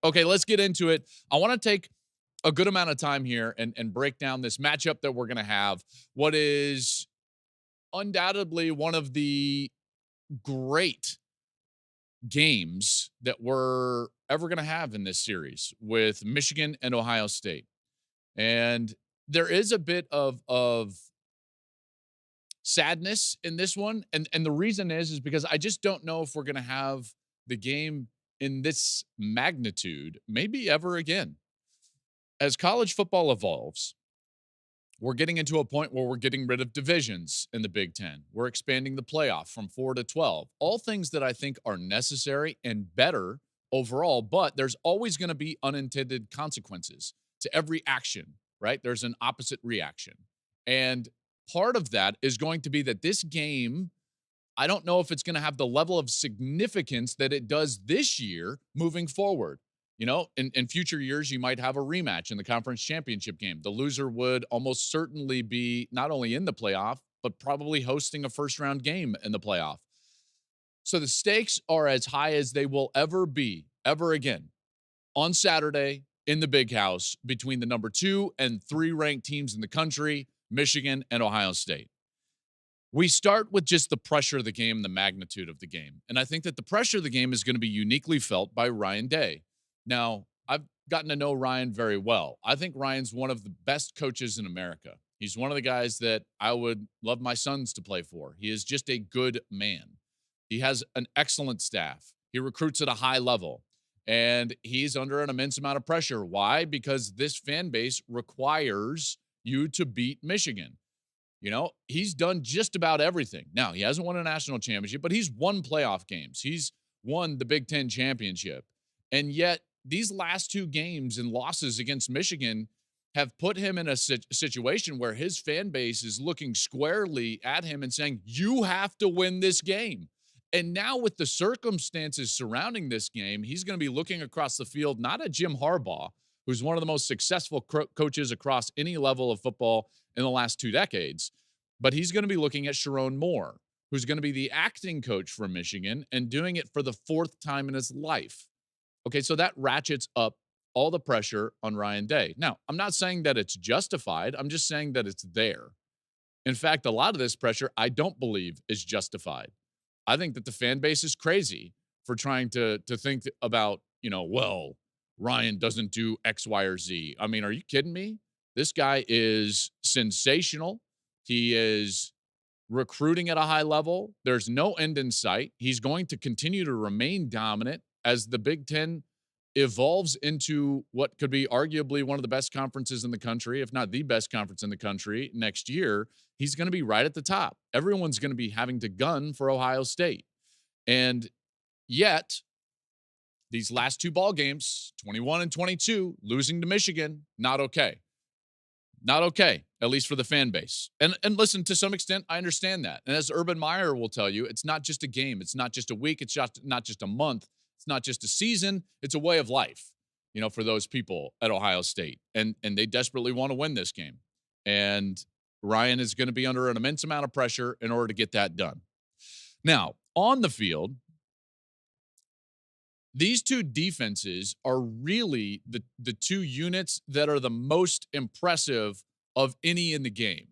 Okay, let's get into it. I want to take a good amount of time here and break down this matchup that we're going to have. What is undoubtedly one of the great games that we're ever going to have in this series with Michigan and Ohio State. And there is a bit of sadness in this one, and the reason is because I just don't know if we're going to have the game in this magnitude maybe ever again. As college football evolves, we're getting into a point where we're getting rid of divisions in the Big Ten. We're expanding the playoff from 4 to 12. All things that I think are necessary and better overall, but there's always going to be unintended consequences to every action, right? There's an opposite reaction. And part of that is going to be that this game, I don't know if it's going to have the level of significance that it does this year moving forward. In future years, you might have a rematch in the conference championship game. The loser would almost certainly be not only in the playoff, but probably hosting a first round game in the playoff. So the stakes are as high as they will ever be, ever again, on Saturday in the big house between the number 2 and 3 ranked teams in the country, Michigan and Ohio State. We start with just the pressure of the game, the magnitude of the game. And I think that the pressure of the game is going to be uniquely felt by Ryan Day. Now, I've gotten to know Ryan very well. I think Ryan's one of the best coaches in America. He's one of the guys that I would love my sons to play for. He is just a good man. He has an excellent staff. He recruits at a high level, and he's under an immense amount of pressure. Why? Because this fan base requires you to beat Michigan. He's done just about everything. Now, he hasn't won a national championship, but he's won playoff games. He's won the Big Ten championship. And yet, these last 2 games and losses against Michigan have put him in a situation where his fan base is looking squarely at him and saying, you have to win this game. And now with the circumstances surrounding this game, he's going to be looking across the field, not at Jim Harbaugh, who's one of the most successful coaches across any level of football in the last 2 decades, but he's going to be looking at Sharon Moore, who's going to be the acting coach for Michigan and doing it for the 4th time in his life. Okay, so that ratchets up all the pressure on Ryan Day. Now, I'm not saying that it's justified. I'm just saying that it's there. In fact, a lot of this pressure I don't believe is justified. I think that the fan base is crazy for trying to think about, well, Ryan doesn't do X, Y, or Z. I mean, are you kidding me? This guy is sensational. He is recruiting at a high level. There's no end in sight. He's going to continue to remain dominant as the Big Ten evolves into what could be arguably one of the best conferences in the country, if not the best conference in the country next year. He's going to be right at the top. Everyone's going to be having to gun for Ohio State. And yet, these last 2 ball games, 21 and 22, losing to Michigan, not okay. Not okay, at least for the fan base. And listen, to some extent, I understand that. And as Urban Meyer will tell you, it's not just a game. It's not just a week. It's just not just a month. It's not just a season. It's a way of life, for those people at Ohio State. And they desperately want to win this game. And Ryan is going to be under an immense amount of pressure in order to get that done. Now, on the field, these 2 defenses are really the 2 units that are the most impressive of any in the game.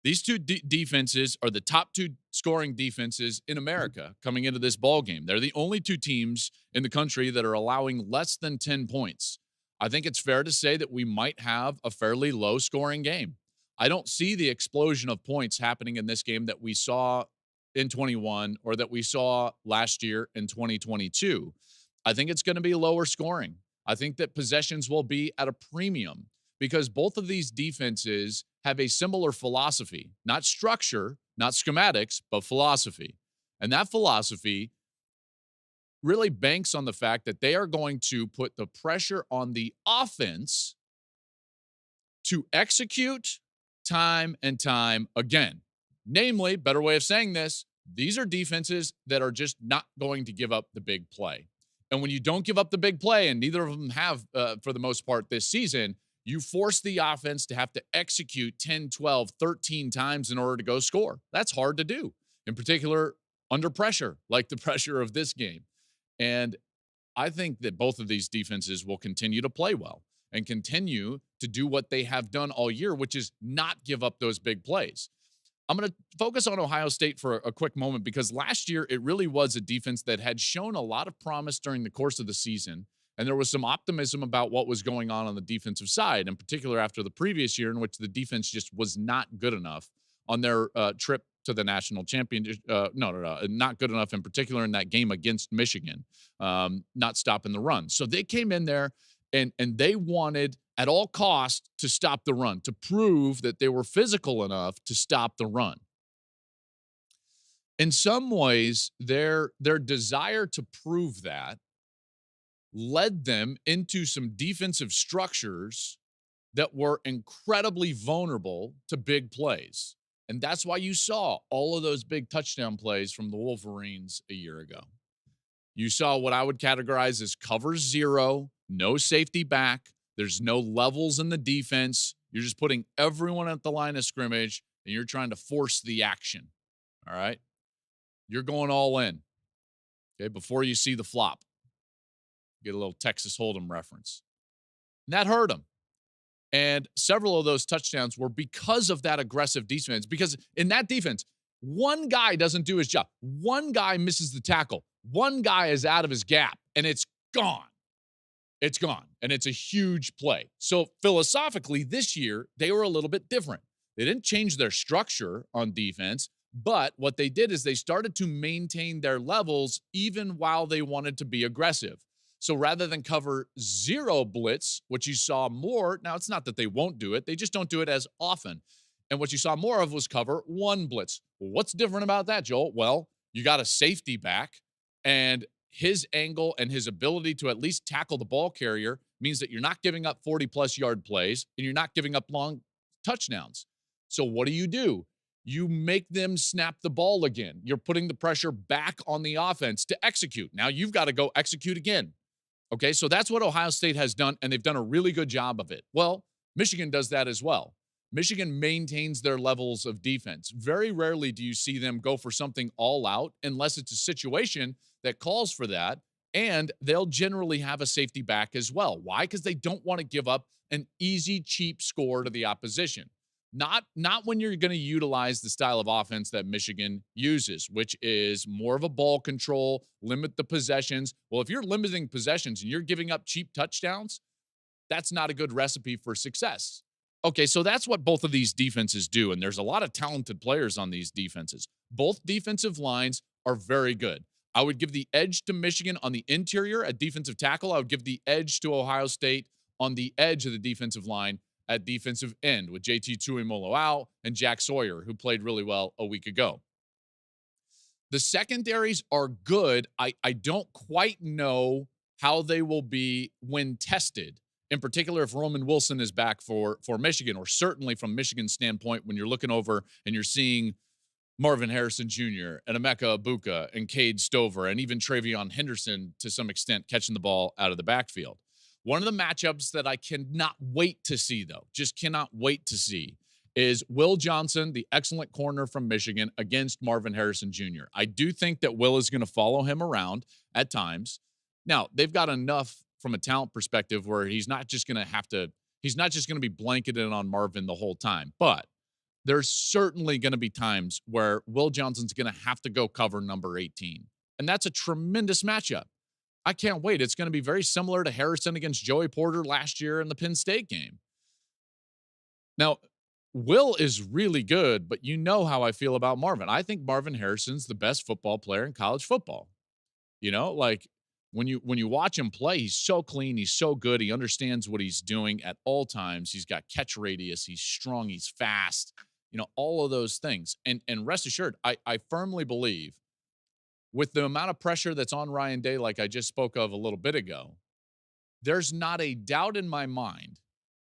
These 2 defenses are the top 2 scoring defenses in America coming into this ball game. They're the only 2 teams in the country that are allowing less than 10 points. I think it's fair to say that we might have a fairly low scoring game. I don't see the explosion of points happening in this game that we saw in 21 or that we saw last year in 2022. I think it's going to be lower scoring. I think that possessions will be at a premium because both of these defenses have a similar philosophy, not structure, not schematics, but philosophy. And that philosophy really banks on the fact that they are going to put the pressure on the offense to execute time and time again. Namely, better way of saying this, these are defenses that are just not going to give up the big play. And when you don't give up the big play, and neither of them have for the most part this season, you force the offense to have to execute 10, 12, 13 times in order to go score. That's hard to do, in particular under pressure, like the pressure of this game. And I think that both of these defenses will continue to play well and continue to do what they have done all year, which is not give up those big plays. I'm going to focus on Ohio State for a quick moment because last year it really was a defense that had shown a lot of promise during the course of the season. And there was some optimism about what was going on the defensive side, in particular after the previous year in which the defense just was not good enough on their trip to the national championship. Not good enough in particular in that game against Michigan, not stopping the run. So they came in there and they wanted at all costs to stop the run, to prove that they were physical enough to stop the run. In some ways, their desire to prove that led them into some defensive structures that were incredibly vulnerable to big plays. And that's why you saw all of those big touchdown plays from the Wolverines a year ago. You saw what I would categorize as cover zero, no safety back. There's no levels in the defense. You're just putting everyone at the line of scrimmage, and you're trying to force the action. All right? You're going all in, okay, before you see the flop. Get a little Texas Hold'em reference. And that hurt them. And several of those touchdowns were because of that aggressive defense. Because in that defense, one guy doesn't do his job. One guy misses the tackle. One guy is out of his gap, and it's gone. It's gone, and it's a huge play. So philosophically, this year, they were a little bit different. They didn't change their structure on defense, but what they did is they started to maintain their levels even while they wanted to be aggressive. So rather than cover zero blitz, which you saw more, now it's not that they won't do it, they just don't do it as often. And what you saw more of was cover one blitz. Well, what's different about that, Joel? Well, you got a safety back, and his angle and his ability to at least tackle the ball carrier means that you're not giving up 40-plus yard plays, and you're not giving up long touchdowns. So what do? You make them snap the ball again. You're putting the pressure back on the offense to execute. Now you've got to go execute again. Okay, so that's what Ohio State has done, and they've done a really good job of it. Well, Michigan does that as well. Michigan maintains their levels of defense. Very rarely do you see them go for something all out unless it's a situation that calls for that, and they'll generally have a safety back as well. Why? Because they don't want to give up an easy, cheap score to the opposition. Not when you're going to utilize the style of offense that Michigan uses, which is more of a ball control, limit the possessions. Well, if you're limiting possessions and you're giving up cheap touchdowns, that's not a good recipe for success. Okay, so that's what both of these defenses do, and there's a lot of talented players on these defenses. Both defensive lines are very good. I would give the edge to Michigan on the interior at defensive tackle. I would give the edge to Ohio State on the edge of the defensive line at defensive end with JT Tuimoloau and Jack Sawyer, who played really well a week ago. The secondaries are good. I don't quite know how they will be when tested, in particular if Roman Wilson is back for Michigan, or certainly from Michigan's standpoint when you're looking over and you're seeing Marvin Harrison Jr. and Emeka Egbuka and Cade Stover and even TreVeyon Henderson to some extent catching the ball out of the backfield. One of the matchups that I cannot wait to see, though, just cannot wait to see, is Will Johnson, the excellent corner from Michigan, against Marvin Harrison Jr. I do think that Will is going to follow him around at times. Now, they've got enough from a talent perspective where he's not just going to be blanketed on Marvin the whole time. But there's certainly going to be times where Will Johnson's going to have to go cover number 18. And that's a tremendous matchup. I can't wait. It's going to be very similar to Harrison against Joey Porter last year in the Penn State game. Now, Will is really good, but you know how I feel about Marvin. I think Marvin Harrison's the best football player in college football. You know, like when you watch him play, he's so clean, he's so good, he understands what he's doing at all times. He's got catch radius, he's strong, he's fast, you know, all of those things. And rest assured, I firmly believe with the amount of pressure that's on Ryan Day, like I just spoke of a little bit ago, there's not a doubt in my mind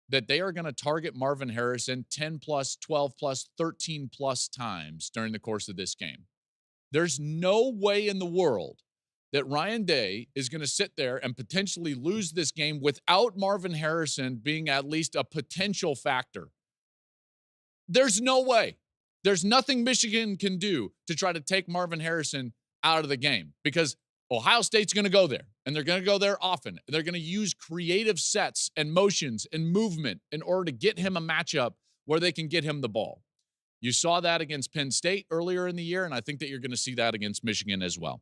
that they are going to target Marvin Harrison 10 plus, 12 plus, 13 plus times during the course of this game. There's no way in the world that Ryan Day is going to sit there and potentially lose this game without Marvin Harrison being at least a potential factor. There's no way. There's nothing Michigan can do to try to take Marvin Harrison out of the game, because Ohio State's going to go there, and they're going to go there often. They're going to use creative sets and motions and movement in order to get him a matchup where they can get him the ball. You saw that against Penn State earlier in the year, and I think that you're going to see that against Michigan as well.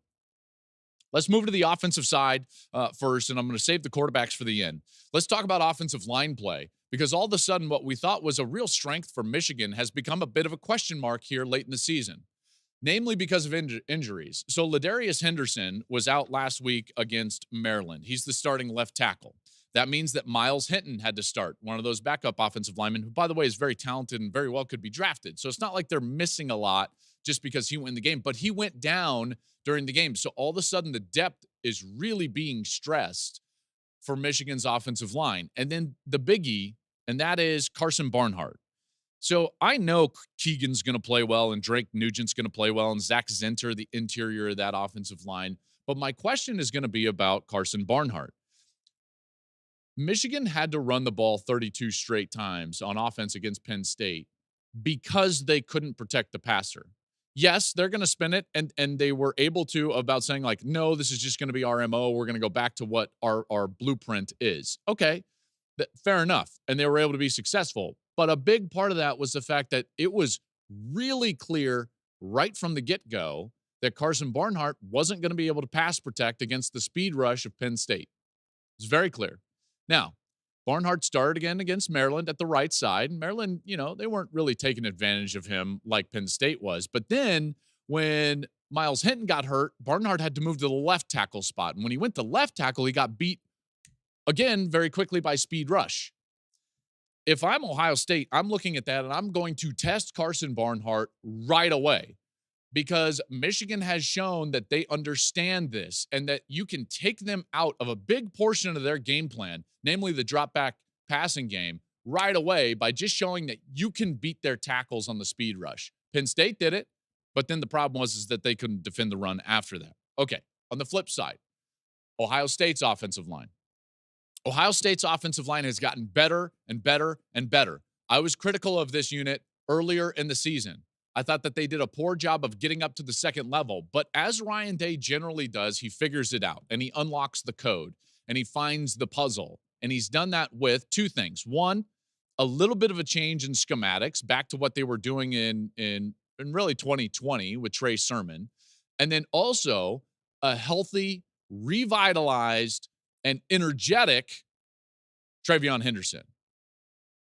Let's move to the offensive side first, and I'm going to save the quarterbacks for the end. Let's talk about offensive line play, because all of a sudden what we thought was a real strength for Michigan has become a bit of a question mark here late in the season, namely because of injuries. So Ladarius Henderson was out last week against Maryland. He's the starting left tackle. That means that Miles Hinton had to start, one of those backup offensive linemen who, by the way, is very talented and very well could be drafted. So it's not like they're missing a lot just because he went in the game, but he went down during the game. So all of a sudden the depth is really being stressed for Michigan's offensive line. And then the biggie, and that is Carson Barnhart. So I know Keegan's going to play well and Drake Nugent's going to play well and Zach Zenter, the interior of that offensive line. But my question is going to be about Carson Barnhart. Michigan had to run the ball 32 straight times on offense against Penn State because they couldn't protect the passer. Yes, they're going to spin it, and they were able to about saying, like, no, this is just going to be our MO. We're going to go back to what our blueprint is. Okay, fair enough. And they were able to be successful. But a big part of that was the fact that it was really clear right from the get-go that Carson Barnhart wasn't going to be able to pass protect against the speed rush of Penn State. It's very clear. Now, Barnhart started again against Maryland at the right side. Maryland, they weren't really taking advantage of him like Penn State was. But then when Miles Hinton got hurt, Barnhart had to move to the left tackle spot. And when he went to left tackle, he got beat again very quickly by speed rush. If I'm Ohio State, I'm looking at that and I'm going to test Carson Barnhart right away, because Michigan has shown that they understand this and that you can take them out of a big portion of their game plan, namely the drop back passing game, right away by just showing that you can beat their tackles on the speed rush. Penn State did it, but then the problem was that they couldn't defend the run after that. Okay, on the flip side, Ohio State's offensive line. Ohio State's offensive line has gotten better and better and better. I was critical of this unit earlier in the season. I thought that they did a poor job of getting up to the second level, but as Ryan Day generally does, he figures it out and he unlocks the code and he finds the puzzle. And he's done that with two things. One, a little bit of a change in schematics back to what they were doing in really 2020 with Trey Sermon. And then also a healthy, revitalized, and energetic TreVeyon Henderson.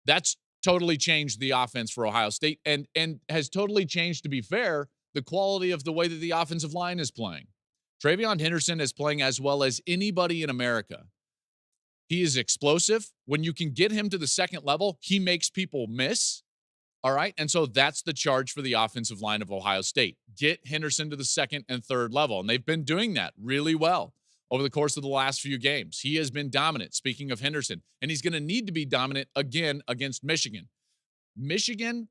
That's totally changed the offense for Ohio State and has totally changed, to be fair, the quality of the way that the offensive line is playing. TreVeyon Henderson is playing as well as anybody in America. He is explosive. When you can get him to the second level, he makes people miss. All right. And so that's the charge for the offensive line of Ohio State. Get Henderson to the second and third level. And they've been doing that really well over the course of the last few games. He has been dominant, speaking of Henderson, and he's going to need to be dominant again against Michigan. Michigan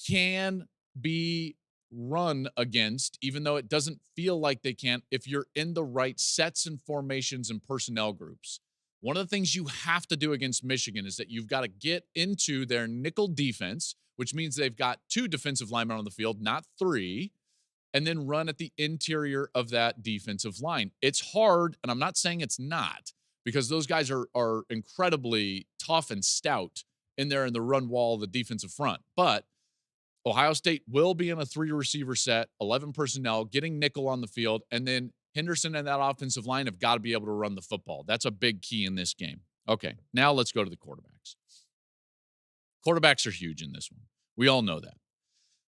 can be run against, even though it doesn't feel like they can, if you're in the right sets and formations and personnel groups. One of the things you have to do against Michigan is that you've got to get into their nickel defense, which means they've got two defensive linemen on the field, not three, and then run at the interior of that defensive line. It's hard, and I'm not saying it's not, because those guys are incredibly tough and stout in there in the run wall of the defensive front. But Ohio State will be in a 3-receiver set, 11 personnel, getting nickel on the field, and then Henderson and that offensive line have got to be able to run the football. That's a big key in this game. Okay, now let's go to the quarterbacks. Quarterbacks are huge in this one. We all know that.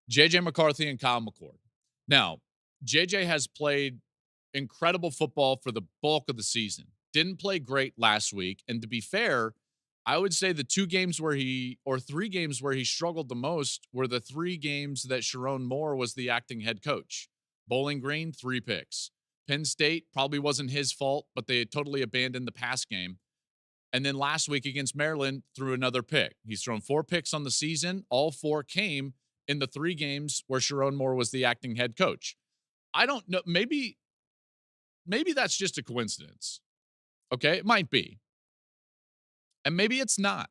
J.J. McCarthy and Kyle McCord. Now, J.J. has played incredible football for the bulk of the season. Didn't play great last week. And to be fair, I would say the 3 games where he struggled the most were the 3 games that Sharon Moore was the acting head coach. Bowling Green, 3 picks. Penn State probably wasn't his fault, but they had totally abandoned the pass game. And then last week against Maryland, threw another pick. He's thrown 4 picks on the season. All 4 came in the 3 games where Sharon Moore was the acting head coach. I don't know. Maybe that's just a coincidence. Okay, it might be. And maybe it's not.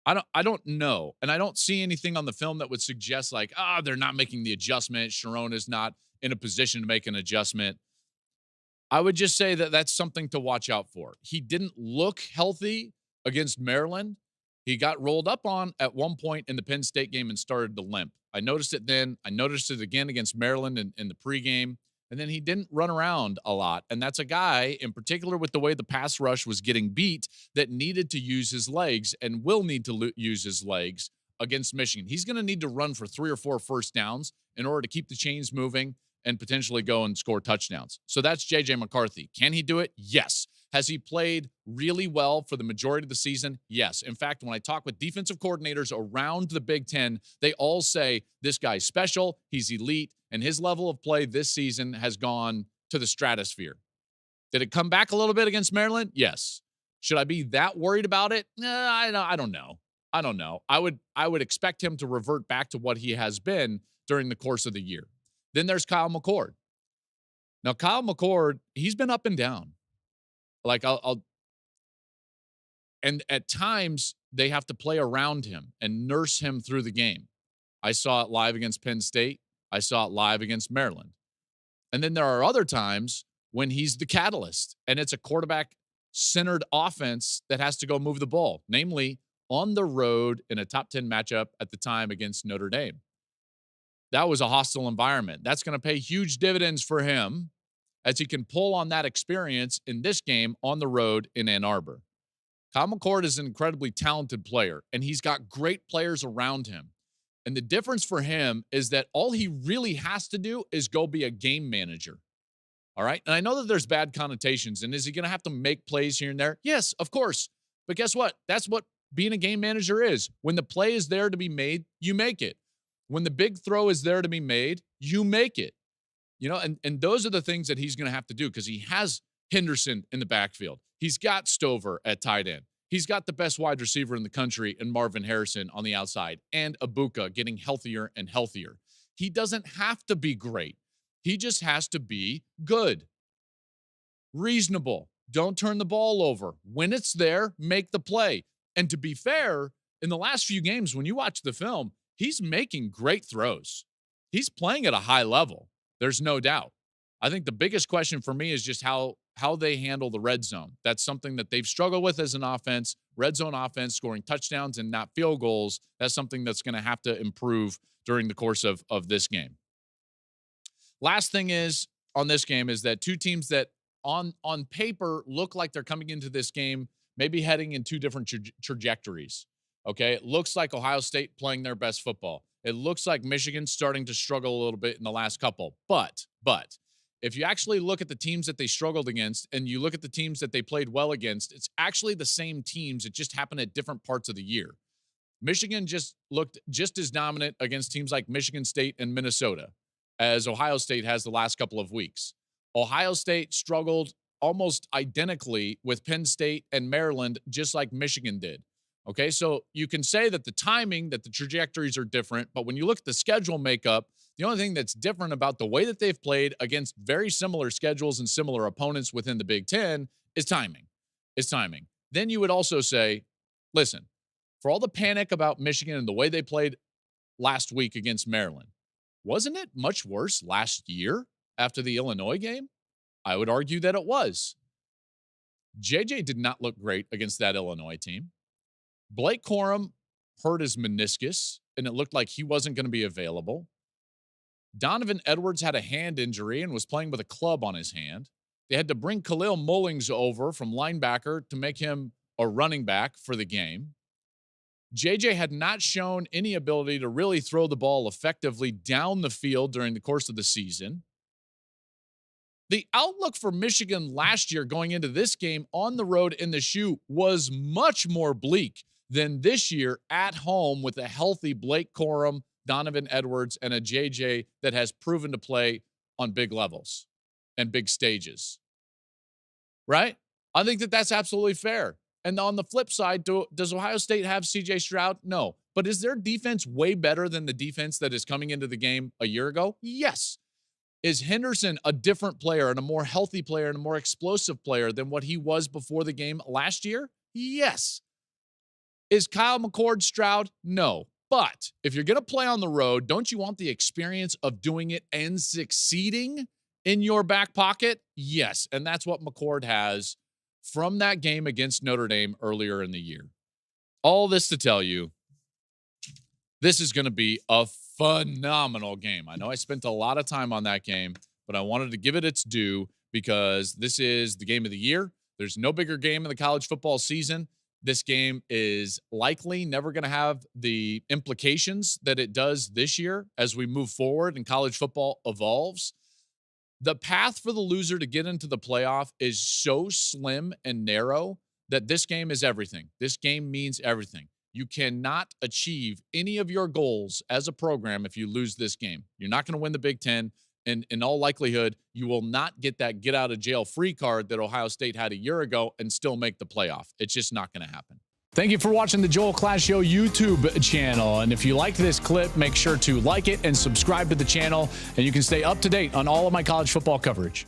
I don't know. And I don't see anything on the film that would suggest like, they're not making the adjustment. Sharon is not in a position to make an adjustment. I would just say that that's something to watch out for. He didn't look healthy against Maryland. He got rolled up on at one point in the Penn State game and started to limp. I noticed it then. I noticed it again against Maryland in the pregame. And then he didn't run around a lot. And that's a guy, in particular with the way the pass rush was getting beat, that needed to use his legs and will need to use his legs against Michigan. He's going to need to run for 3 or 4 first downs in order to keep the chains moving and potentially go and score touchdowns. So that's J.J. McCarthy. Can he do it? Yes. Has he played really well for the majority of the season? Yes. In fact, when I talk with defensive coordinators around the Big Ten, they all say this guy's special, he's elite, and his level of play this season has gone to the stratosphere. Did it come back a little bit against Maryland? Yes. Should I be that worried about it? I don't know. I don't know. I would expect him to revert back to what he has been during the course of the year. Then there's Kyle McCord. Now, Kyle McCord, he's been up and down. Like and at times they have to play around him and nurse him through the game. I saw it live against Penn State. I saw it live against Maryland. And then there are other times when he's the catalyst and it's a quarterback-centered offense that has to go move the ball, namely on the road in a top 10 matchup at the time against Notre Dame. That was a hostile environment. That's going to pay huge dividends for him as he can pull on that experience in this game on the road in Ann Arbor. Kyle McCord is an incredibly talented player, and he's got great players around him. And the difference for him is that all he really has to do is go be a game manager. All right? And I know that there's bad connotations, and is he going to have to make plays here and there? Yes, of course. But guess what? That's what being a game manager is. When the play is there to be made, you make it. When the big throw is there to be made, you make it. You know, and those are the things that he's going to have to do because he has Henderson in the backfield. He's got Stover at tight end. He's got the best wide receiver in the country in Marvin Harrison on the outside and Ibuka getting healthier and healthier. He doesn't have to be great. He just has to be good, reasonable. Don't turn the ball over. When it's there, make the play. And to be fair, in the last few games, when you watch the film, he's making great throws. He's playing at a high level. There's no doubt. I think the biggest question for me is just how they handle the red zone. That's something that they've struggled with as an offense, red zone offense, scoring touchdowns and not field goals. That's something that's going to have to improve during the course of this game. Last thing is on this game is that two teams that on paper look like they're coming into this game maybe heading in two different trajectories. Okay, it looks like Ohio State playing their best football. It looks like Michigan starting to struggle a little bit in the last couple. But if you actually look at the teams that they struggled against and you look at the teams that they played well against, it's actually the same teams. It just happened at different parts of the year. Michigan just looked just as dominant against teams like Michigan State and Minnesota as Ohio State has the last couple of weeks. Ohio State struggled almost identically with Penn State and Maryland, just like Michigan did. Okay, so you can say that the timing, that the trajectories are different, but when you look at the schedule makeup, the only thing that's different about the way that they've played against very similar schedules and similar opponents within the Big Ten is timing. It's timing. Then you would also say, listen, for all the panic about Michigan and the way they played last week against Maryland, wasn't it much worse last year after the Illinois game? I would argue that it was. J.J. did not look great against that Illinois team. Blake Corum hurt his meniscus, and it looked like he wasn't going to be available. Donovan Edwards had a hand injury and was playing with a club on his hand. They had to bring Khalil Mullings over from linebacker to make him a running back for the game. J.J. had not shown any ability to really throw the ball effectively down the field during the course of the season. The outlook for Michigan last year going into this game on the road in the shoe was much more bleak than this year at home with a healthy Blake Corum, Donovan Edwards, and a J.J. that has proven to play on big levels and big stages. Right? I think that that's absolutely fair. And on the flip side, does Ohio State have C.J. Stroud? No. But is their defense way better than the defense that is coming into the game a year ago? Yes. Is Henderson a different player and a more healthy player and a more explosive player than what he was before the game last year? Yes. Is Kyle McCord Stroud? No. But if you're going to play on the road, don't you want the experience of doing it and succeeding in your back pocket? Yes. And that's what McCord has from that game against Notre Dame earlier in the year. All this to tell you, this is going to be a phenomenal game. I know I spent a lot of time on that game, but I wanted to give it its due because this is the game of the year. There's no bigger game in the college football season. This game is likely never going to have the implications that it does this year as we move forward and college football evolves. The path for the loser to get into the playoff is so slim and narrow that this game is everything. This game means everything. You cannot achieve any of your goals as a program if you lose this game. You're not going to win the Big Ten. And in all likelihood, you will not get that get out of jail free card that Ohio State had a year ago and still make the playoff. It's just not going to happen. Thank you for watching the Joel Klatt Show YouTube channel. And if you liked this clip, make sure to like it and subscribe to the channel. And you can stay up to date on all of my college football coverage.